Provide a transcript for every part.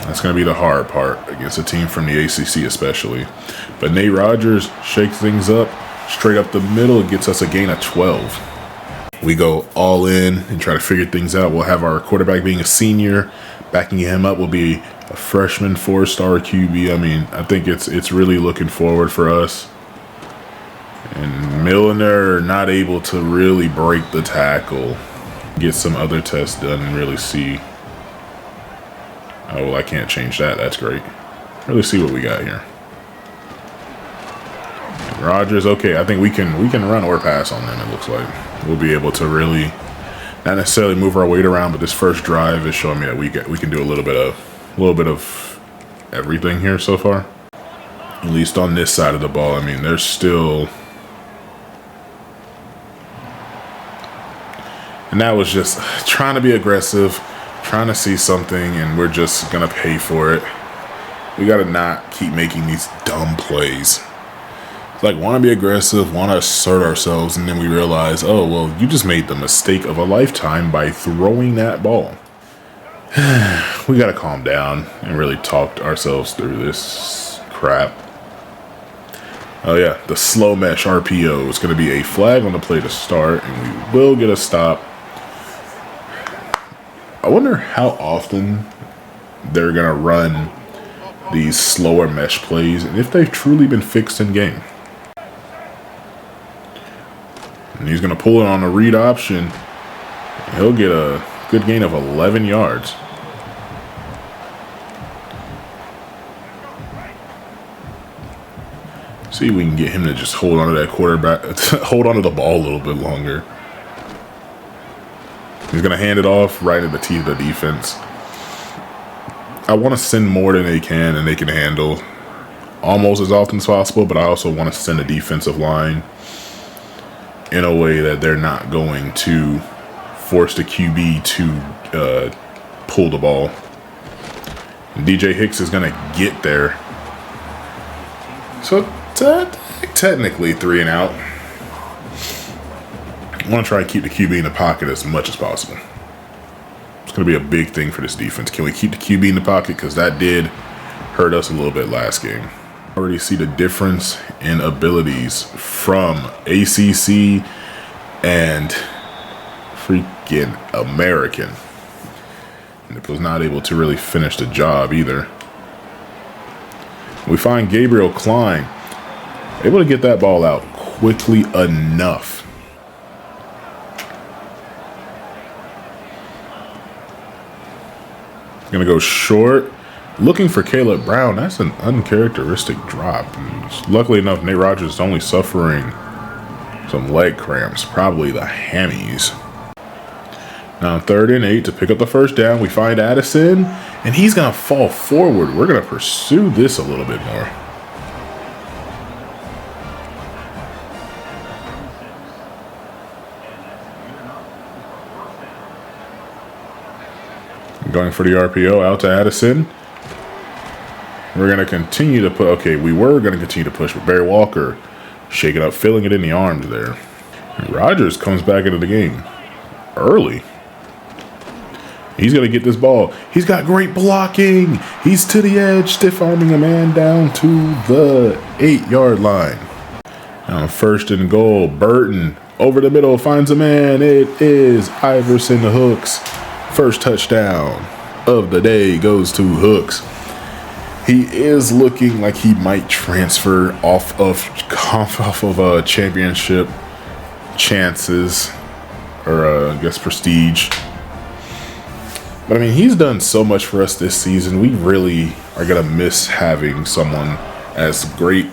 That's going to be the hard part against a team from the ACC especially. But Nate Rogers shakes things up straight up the middle. It gets us a gain of 12. We go all in and try to figure things out. We'll have our quarterback being a senior. Backing him up will be a freshman 4-star QB. I mean, I think it's really looking forward for us. And Milliner not able to really break the tackle. Get some other tests done and really see. Oh, well, I can't change that. That's great. Really see what we got here. Rogers, okay, I think we can run or pass on them, it looks like. We'll be able to really not necessarily move our weight around, but this first drive is showing me that we can do a little bit of everything here so far. At least on this side of the ball. I mean, there's still. And that was just trying to be aggressive, trying to see something, and we're just gonna pay for it. We gotta not keep making these dumb plays. It's like, want to be aggressive, want to assert ourselves, and then we realize, oh, well, you just made the mistake of a lifetime by throwing that ball. We got to calm down and really talk ourselves through this crap. Oh, yeah, the slow mesh RPO is going to be a flag on the play to start, and we will get a stop. I wonder how often they're going to run these slower mesh plays and if they've truly been fixed in game. And he's going to pull it on a read option. He'll get a good gain of 11 yards. See if we can get him to just hold on to that quarterback, hold on to the ball a little bit longer. He's going to hand it off right in the teeth of the defense. I want to send more than they can and they can handle almost as often as possible, but I also want to send a defensive line in a way that they're not going to force the QB to pull the ball. And DJ Hicks is going to get there. So technically 3 and out. I want to try and keep the QB in the pocket as much as possible. It's going to be a big thing for this defense. Can we keep the QB in the pocket? Because that did hurt us a little bit last game. Already see the difference in abilities from ACC and freaking American. And it was not able to really finish the job either. We find Gabriel Klein able to get that ball out quickly enough. Gonna go short. Looking for Caleb Brown. That's an uncharacteristic drop. And luckily enough, Nate Rogers is only suffering some leg cramps, probably the hammies. Now 3rd and 8 to pick up the first down. We find Addison, and he's gonna fall forward. We're gonna pursue this a little bit more. Going for the RPO out to Addison. We're going to continue to put, okay, we were going to continue to push, but Barry Walker shaking up, filling it in the arms there. And Rogers comes back into the game early. He's going to get this ball. He's got great blocking. He's to the edge, stiff arming a man down to the 8-yard line. Now 1st and goal, Burton over the middle finds a man. It is Iverson Hooks. First touchdown of the day goes to Hooks. He is looking like he might transfer off of championship chances, or I guess prestige. But I mean, he's done so much for us this season. We really are gonna miss having someone as great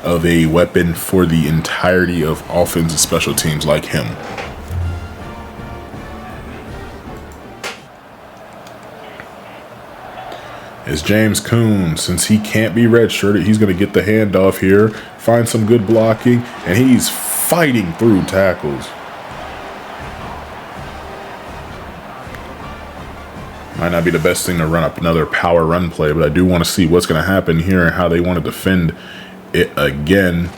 of a weapon for the entirety of offense and special teams like him. Is James Coon. Since he can't be redshirted, he's going to get the handoff here, find some good blocking, and he's fighting through tackles. Might not be the best thing to run up another power run play, but I do want to see what's going to happen here and how they want to defend it again.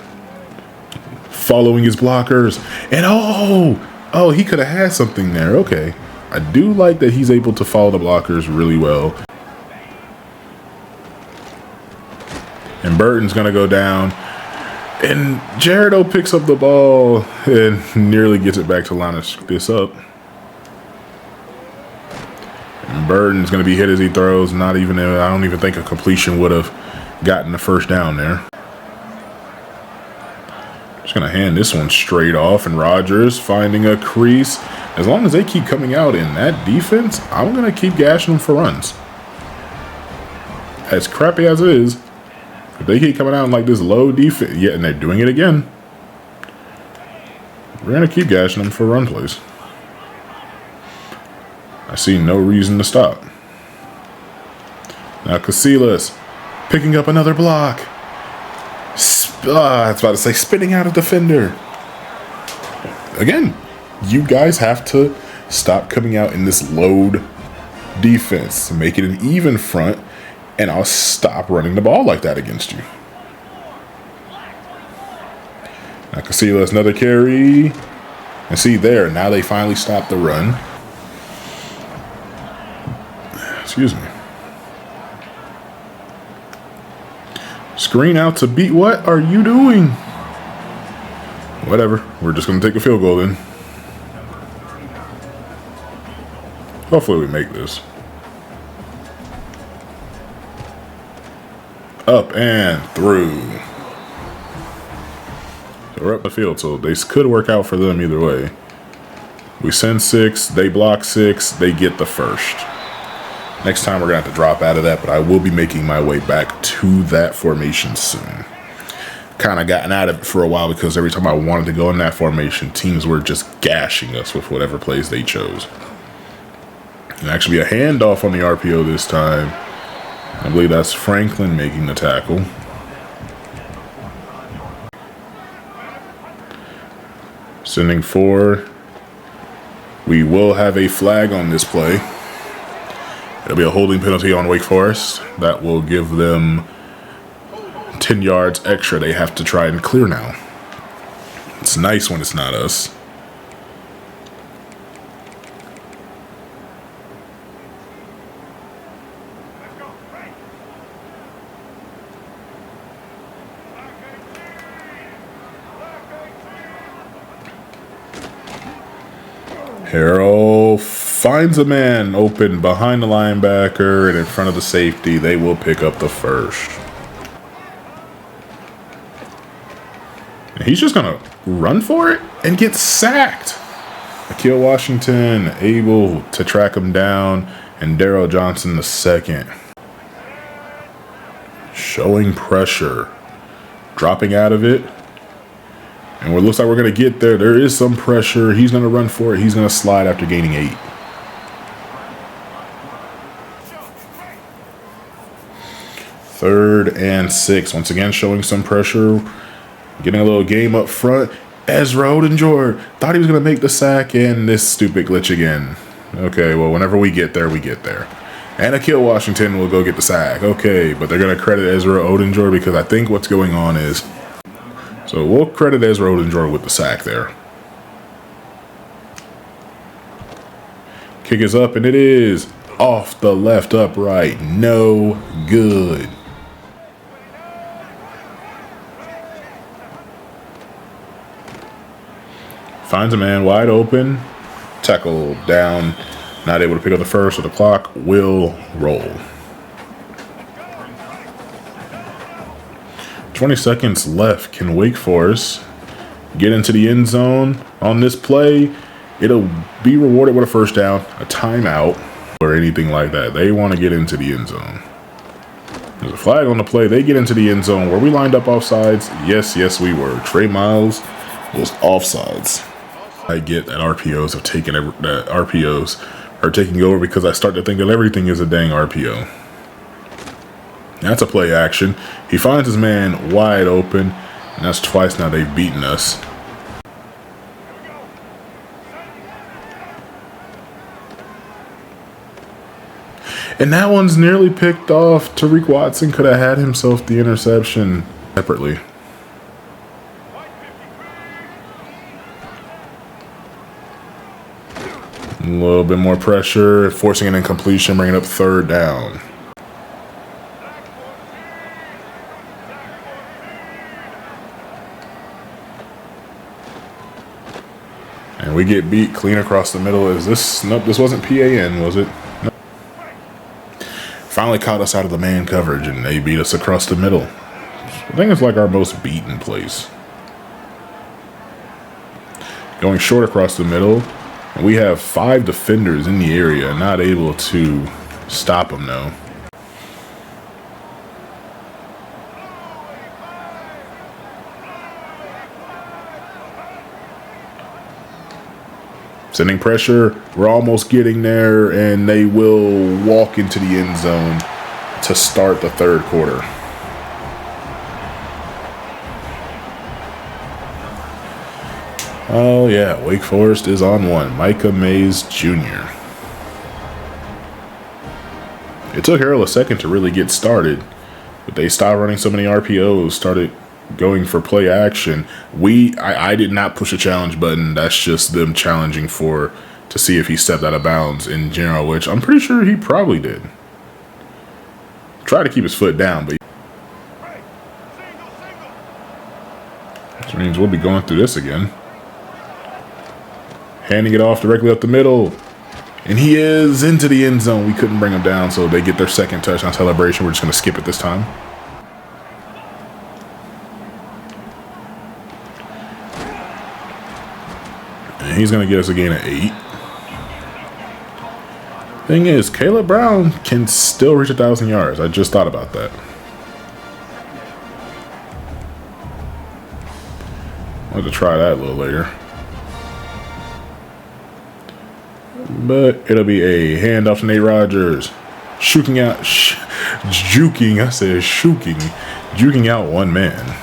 Following his blockers, and oh, he could have had something there. Okay, I do like that he's able to follow the blockers really well. And Burton's going to go down. And Jaredo picks up the ball and nearly gets it back to line this up. And Burton's going to be hit as he throws. Not even, I don't even think a completion would have gotten the first down there. Just going to hand this one straight off. And Rodgers finding a crease. As long as they keep coming out in that defense, I'm going to keep gashing them for runs. As crappy as it is, if they keep coming out in like this low defense, yeah, and they're doing it again, we're going to keep gashing them for run plays. I see no reason to stop. Now Casillas picking up another block. I was about to say spinning out a defender. Again, you guys have to stop coming out in this load defense. Make it an even front, and I'll stop running the ball like that against you. Now Casillas, another carry. And see there, now they finally stop the run. Excuse me. Screen out to beat. What are you doing? Whatever. We're just going to take a field goal then. Hopefully we make this. Up and through. So we're up the field, so this could work out for them either way. We send 6, they block 6, they get the first. Next time we're going to have to drop out of that, but I will be making my way back to that formation soon. Kind of gotten out of it for a while because every time I wanted to go in that formation, teams were just gashing us with whatever plays they chose. And actually a handoff on the RPO this time. I believe that's Franklin making the tackle. Sending 4. We will have a flag on this play. It'll be a holding penalty on Wake Forest. That will give them 10 yards extra they have to try and clear now. It's nice when it's not us. Harrell finds a man open behind the linebacker and in front of the safety. They will pick up the first. And he's just going to run for it and get sacked. Akil Washington able to track him down, and Darrell Johnson the second. Showing pressure. Dropping out of it. And it looks like we're going to get there. There is some pressure. He's going to run for it. He's going to slide after gaining 8. Third and 6. Once again, showing some pressure. Getting a little game up front. Ezra Odenjor thought he was going to make the sack, and this stupid glitch again. Okay, well, whenever we get there, we get there. And Akil Washington will go get the sack. Okay, but they're going to credit Ezra Odenjor because I think what's going on is... So we'll credit Ezra Odenjor with the sack there. Kick is up, and it is off the left upright. No good. Finds a man wide open. Tackle down. Not able to pick up the first, so the clock will roll. 20 seconds left. Can Wake Forest get into the end zone on this play? It'll be rewarded with a first down, a timeout, or anything like that. They want to get into the end zone. There's a flag on the play. They get into the end zone. Were we lined up offsides? Yes, we were. Trey Miles was offsides. I get that RPOs are taking over because I start to think that everything is a dang RPO. That's a play action. He finds his man wide open, and that's twice now they've beaten us. And that one's nearly picked off. Tariq Watson could have had himself the interception separately. A little bit more pressure, forcing an incompletion, bringing up third down. And we get beat clean across the middle. Is this? Nope, this wasn't PAN, was it? Nope. Finally caught us out of the man coverage, and they beat us across the middle. I think it's like our most beaten place. Going short across the middle. And we have 5 defenders in the area, not able to stop them, though. Sending pressure, we're almost getting there, and they will walk into the end zone to start the third quarter. Oh yeah, Wake Forest is on one. Micah Mays Jr. It took Harold a second to really get started, but they stopped running so many RPOs, started going for play action. I did not push a challenge button. That's just them challenging to see if he stepped out of bounds in general, which I'm pretty sure he probably did. Try to keep his foot down, but which means we'll be going through this again. Handing it off directly up the middle. And he is into the end zone. We couldn't bring him down, so they get their second touchdown celebration. We're just going to skip it this time. And he's going to get us a gain of 8. Thing is, Caleb Brown can still reach 1,000 yards. I just thought about that. I'll have to try that a little later. But it'll be a handoff to Nate Rogers. Juking out one man.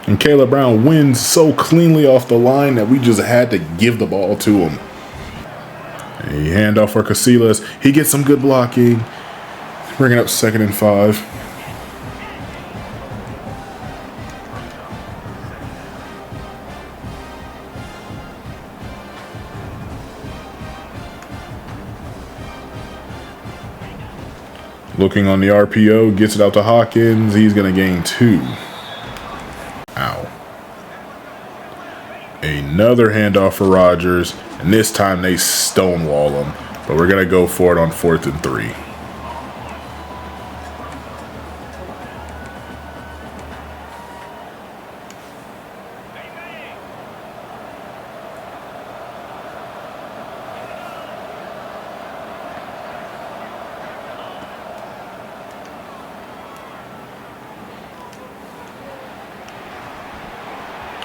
And Caleb Brown wins so cleanly off the line that we just had to give the ball to him. A handoff for Casillas. He gets some good blocking. Bringing up 2nd and 5. Looking on the RPO. Gets it out to Hawkins. He's going to gain 2. Ow. Another handoff for Rogers. And this time they stonewall him. But we're going to go for it on 4th and 3.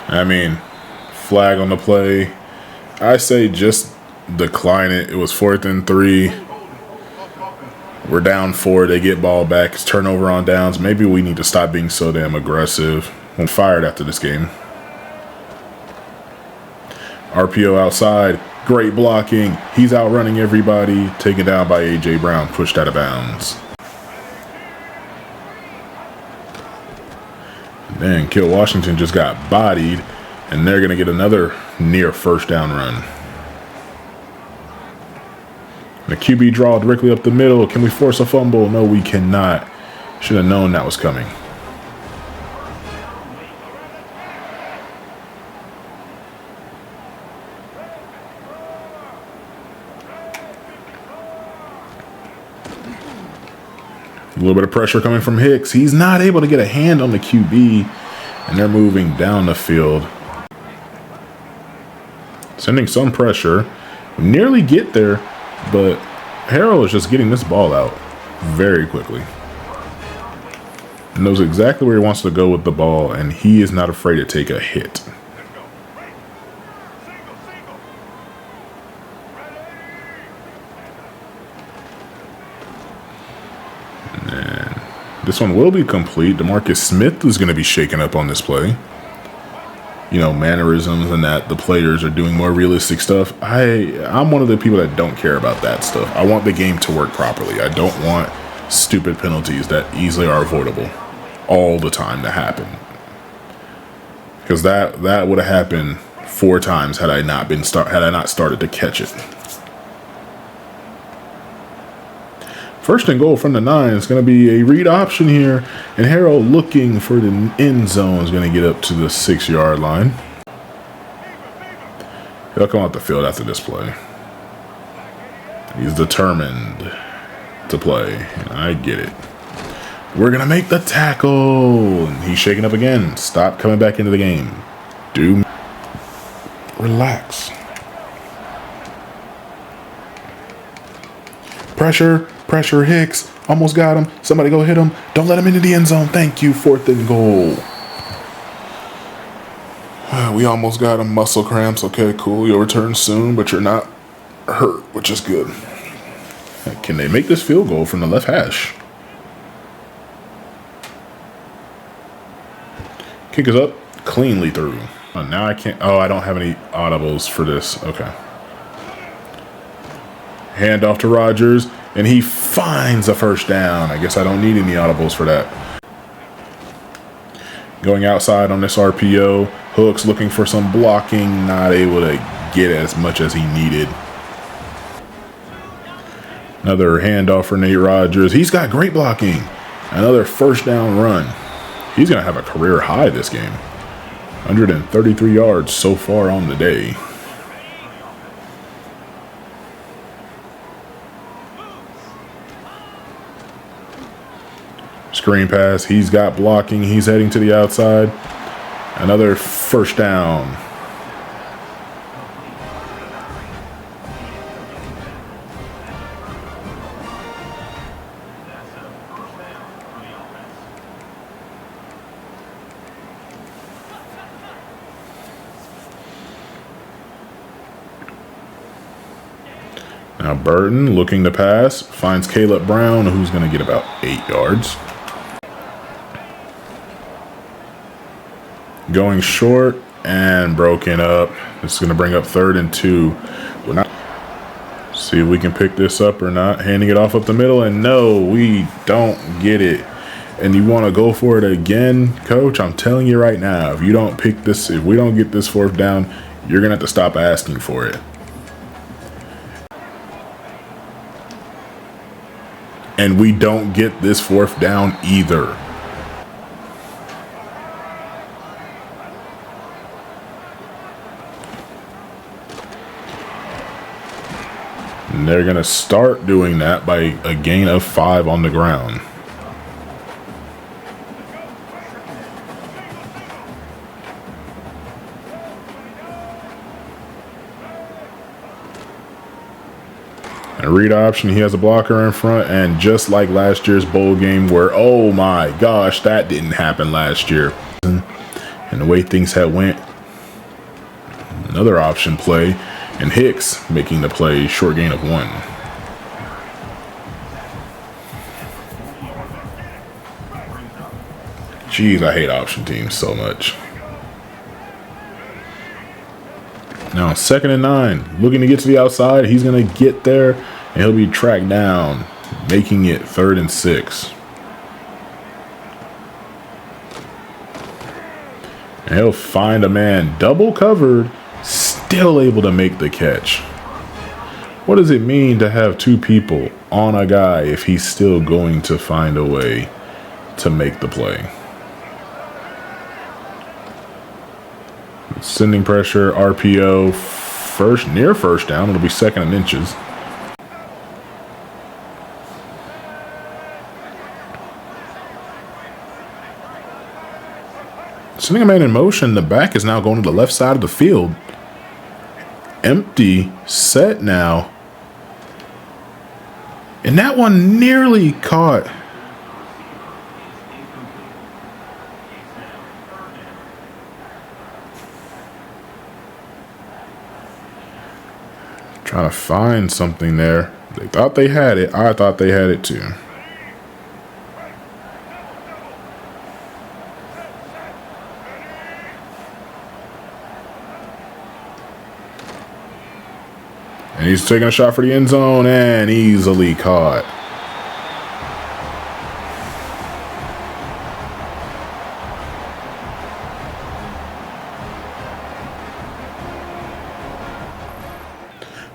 I mean, flag on the play. I say just decline it. It was 4th and 3. We're down 4. They get ball back. It's turnover on downs. Maybe we need to stop being so damn aggressive. I'm fired after this game. RPO outside. Great blocking. He's outrunning everybody. Taken down by A.J. Brown. Pushed out of bounds. Then Kill Washington just got bodied. And they're going to get another near first down run. The QB draw directly up the middle. Can we force a fumble? No, we cannot. Should have known that was coming. A little bit of pressure coming from Hicks. He's not able to get a hand on the QB. And they're moving down the field. Sending some pressure. Nearly get there, but Harold is just getting this ball out very quickly. Knows exactly where he wants to go with the ball, and he is not afraid to take a hit. And this one will be complete. DeMarcus Smith is going to be shaken up on this play. You know, mannerisms and that the players are doing more realistic stuff. I'm one of the people that don't care about that stuff. I want the game to work properly. I don't want stupid penalties that easily are avoidable all the time to happen. Because that would have happened 4 times had I not started to catch it. First and goal from the 9. It's going to be a read option here. And Harold looking for the end zone is going to get up to the 6-yard line. He'll come off the field after this play. He's determined to play. And I get it. We're going to make the tackle. And he's shaking up again. Stop coming back into the game. Relax. Pressure Hicks. Almost got him. Somebody go hit him. Don't let him into the end zone. Thank you. 4th and goal. We almost got him. Muscle cramps. Okay, cool. You'll return soon, but you're not hurt, which is good. Can they make this field goal from the left hash? Kick is up. Cleanly through. Oh, now I can't. Oh, I don't have any audibles for this. Okay. Hand off to Rodgers, and he finds a first down. I guess I don't need any audibles for that. Going outside on this RPO. Hooks looking for some blocking. Not able to get as much as he needed. Another handoff for Nate Rodgers. He's got great blocking. Another first down run. He's going to have a career high this game. 133 yards so far on the day. Screen pass. He's got blocking. He's heading to the outside. Another first down. Now Burton looking to pass. Finds Caleb Brown, who's going to get about 8 yards. Going short and broken up. This is going to bring up 3rd and 2. We're not. See if we can pick this up or not. Handing it off up the middle, and no, we don't get it. And you want to go for it again, Coach? I'm telling you right now, if you don't pick this, if we don't get this 4th down, you're going to have to stop asking for it. And we don't get this 4th down either. And they're going to start doing that by a gain of 5 on the ground. A read option, he has a blocker in front, and just like last year's bowl game where, oh my gosh, that didn't happen last year. And the way things had went, another option play, and Hicks making the play, short gain of 1. Jeez, I hate option teams so much. Now, 2nd and 9, looking to get to the outside. He's going to get there, and he'll be tracked down, making it 3rd and 6. And he'll find a man double covered, still able to make the catch. What does it mean to have 2 people on a guy if he's still going to find a way to make the play? Sending pressure, RPO, near first down. It'll be 2nd and inches. Sending a man in motion. The back is now going to the left side of the field. Empty set now. And that one nearly caught. Trying to find something there. They thought they had it. I thought they had it too. And he's taking a shot for the end zone and easily caught.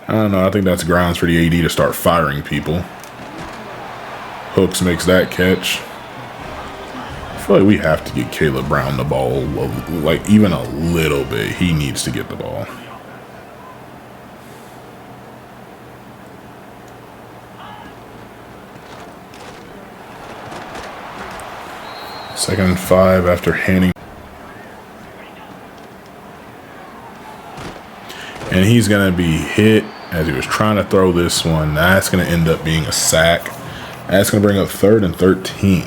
I don't know. I think that's grounds for the AD to start firing people. Hooks makes that catch. I feel like we have to get Caleb Brown the ball, like even a little bit. He needs to get the ball. Second and 5 after handing. And he's going to be hit as he was trying to throw this one. That's going to end up being a sack. That's going to bring up 3rd and 13.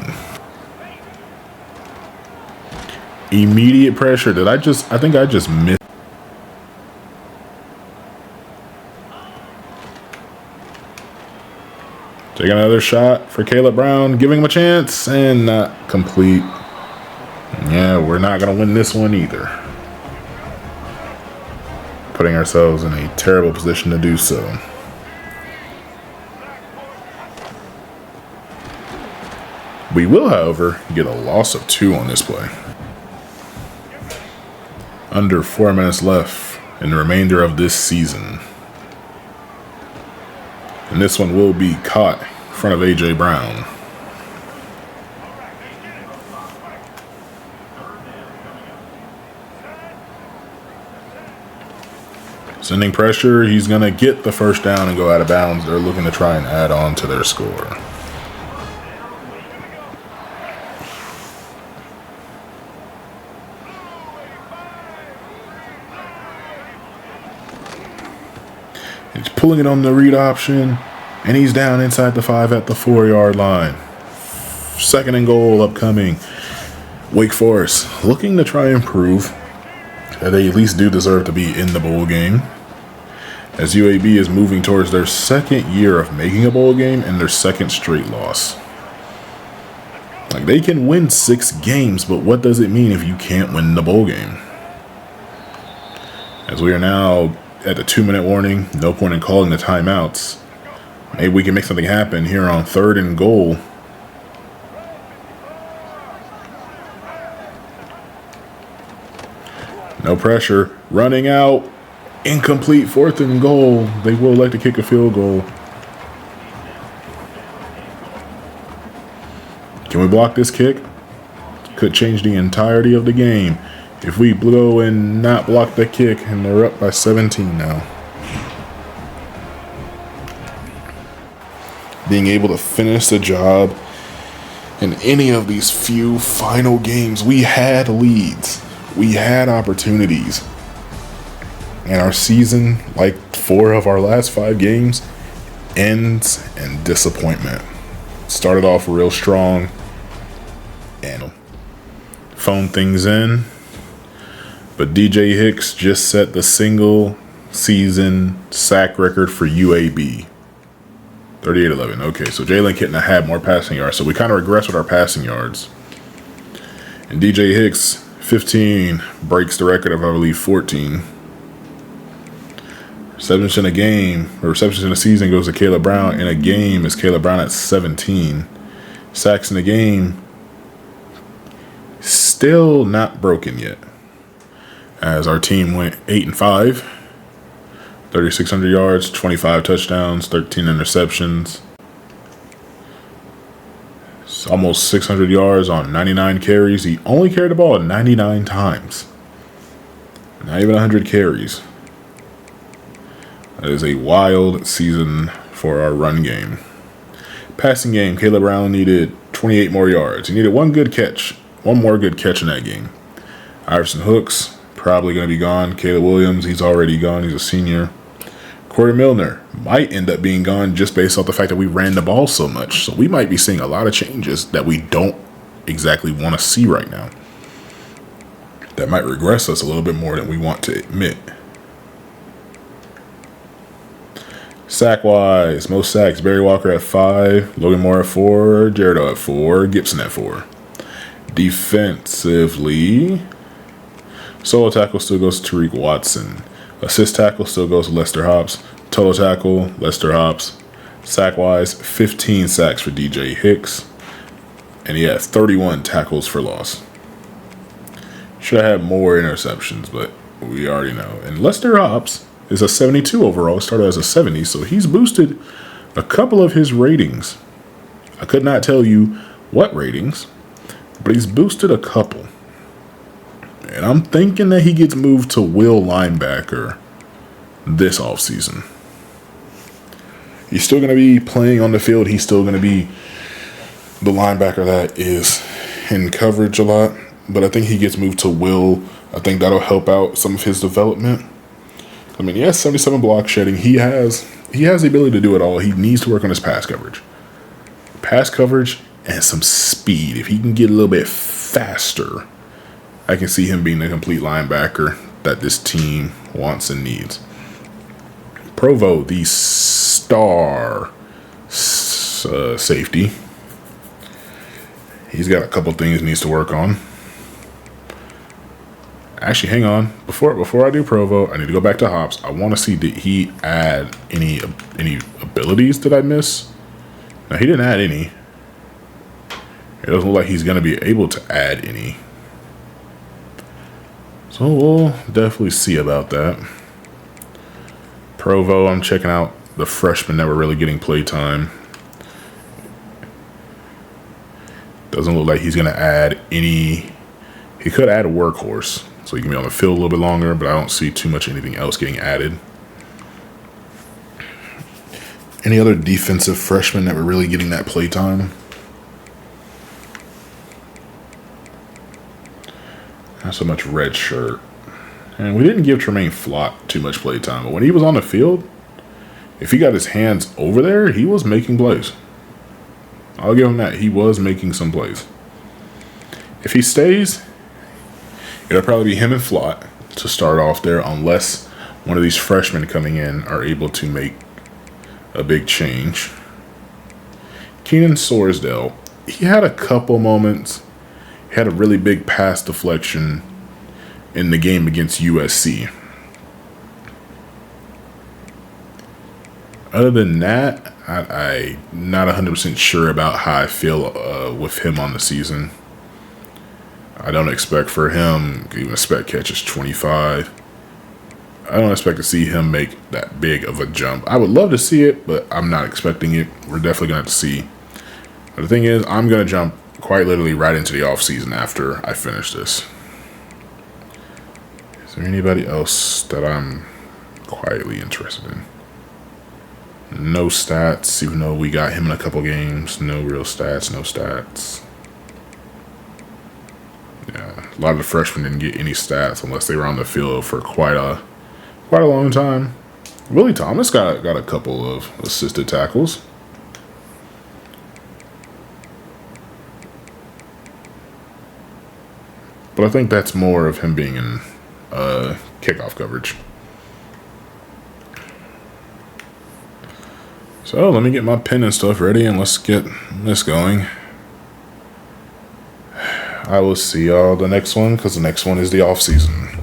Immediate pressure. I think I just missed. Taking another shot for Caleb Brown, giving him a chance, and not complete. Yeah, we're not going to win this one either. Putting ourselves in a terrible position to do so. We will, however, get a loss of 2 on this play. Under 4 minutes left in the remainder of this season. And this one will be caught in front of A.J. Brown. Sending pressure. He's going to get the first down and go out of bounds. They're looking to try and add on to their score. He's pulling it on the read option, and he's down inside the 5 at the 4-yard line. 2nd and goal upcoming. Wake Forest looking to try and prove that they at least do deserve to be in the bowl game, as UAB is moving towards their 2nd year of making a bowl game and their 2nd straight loss. Like, they can win 6 games, but what does it mean if you can't win the bowl game? As we are now at the 2-minute warning, no point in calling the timeouts. Maybe we can make something happen here on 3rd and goal. No pressure. Running out. Incomplete. 4th and goal. They will like to kick a field goal. Can we block this kick? Could change the entirety of the game. If we blow and not block the kick, and they're up by 17 now. Being able to finish the job in any of these few final games, we had leads. We had opportunities. And our season, like 4 of our last 5 games, ends in disappointment. Started off real strong and phoned things in. But DJ Hicks just set the single season sack record for UAB. 38-11. Okay, so Jalen Kitna had more passing yards. So we kind of regressed with our passing yards. And DJ Hicks, 15, breaks the record of, I believe, 14. Receptions in a game, or receptions in a season goes to Caleb Brown. In a game is Caleb Brown at 17. Sacks in the game, still not broken yet. As our team went 8-5, 3,600 yards, 25 touchdowns, 13 interceptions. It's almost 600 yards on 99 carries. He only carried the ball 99 times. Not even 100 carries. That is a wild season for our run game. Passing game, Caleb Brown needed 28 more yards. He needed one more good catch in that game. Iverson Hooks, probably going to be gone. Caleb Williams, he's already gone. He's a senior. Corey Milner might end up being gone just based off the fact that we ran the ball so much. So we might be seeing a lot of changes that we don't exactly want to see right now. That might regress us a little bit more than we want to admit. Sack-wise, most sacks, Barry Walker at 5, Logan Moore at 4, Jaredo at 4, Gibson at 4. Defensively, solo tackle still goes to Tariq Watson. Assist tackle still goes to Lester Hobbs. Total tackle, Lester Hobbs. Sack-wise, 15 sacks for DJ Hicks. And he has 31 tackles for loss. Should have had more interceptions, but we already know. And Lester Hobbs is a 72 overall. Started as a 70, so he's boosted a couple of his ratings I could not tell you what ratings, but he's boosted a couple. And I'm thinking that he gets moved to will linebacker this offseason. He's still going to be playing on the field. He's still going to be the linebacker that is in coverage a lot. But I think he gets moved to will. I think that'll help out some of his development. I mean, he has 77 block shedding. He has the ability to do it all. He needs to work on his pass coverage. Pass coverage and some speed. If he can get a little bit faster, I can see him being the complete linebacker that this team wants and needs. Provo, the star safety. He's got a couple things he needs to work on. Actually, hang on. Before I do Provo, I need to go back to Hops. I want to see, did he add any abilities that I miss? No, he didn't add any. It doesn't look like he's going to be able to add any. So we'll definitely see about that. Provo, I'm checking out the freshmen that were really getting play time. Doesn't look like he's going to add any. He could add a workhorse, so he can be on the field a little bit longer, but I don't see too much anything else getting added. Any other defensive freshmen that were really getting that play time? Not so much red shirt. And we didn't give Tremaine Flott too much play time, but when he was on the field, if he got his hands over there, he was making plays. I'll give him that. He was making some plays. If he stays, it'll probably be him and Flott to start off there, unless one of these freshmen coming in are able to make a big change. Keenan Sorsdale, he had a couple moments. He had a really big pass deflection in the game against USC. Other than that, I'm not 100% sure about how I feel with him on the season. I don't expect for him, even expect catches 25. I don't expect to see him make that big of a jump. I would love to see it, but I'm not expecting it. We're definitely going to have to see. But the thing is, I'm going to jump quite literally right into the offseason after I finish this. Is there anybody else that I'm quietly interested in? No stats, even though we got him in a couple games. No real stats, no stats. Yeah, a lot of the freshmen didn't get any stats unless they were on the field for quite a long time. Willie Thomas got a couple of assisted tackles. But I think that's more of him being in kickoff coverage. So let me get my pen and stuff ready and let's get this going. I will see y'all the next one, because the next one is the off season.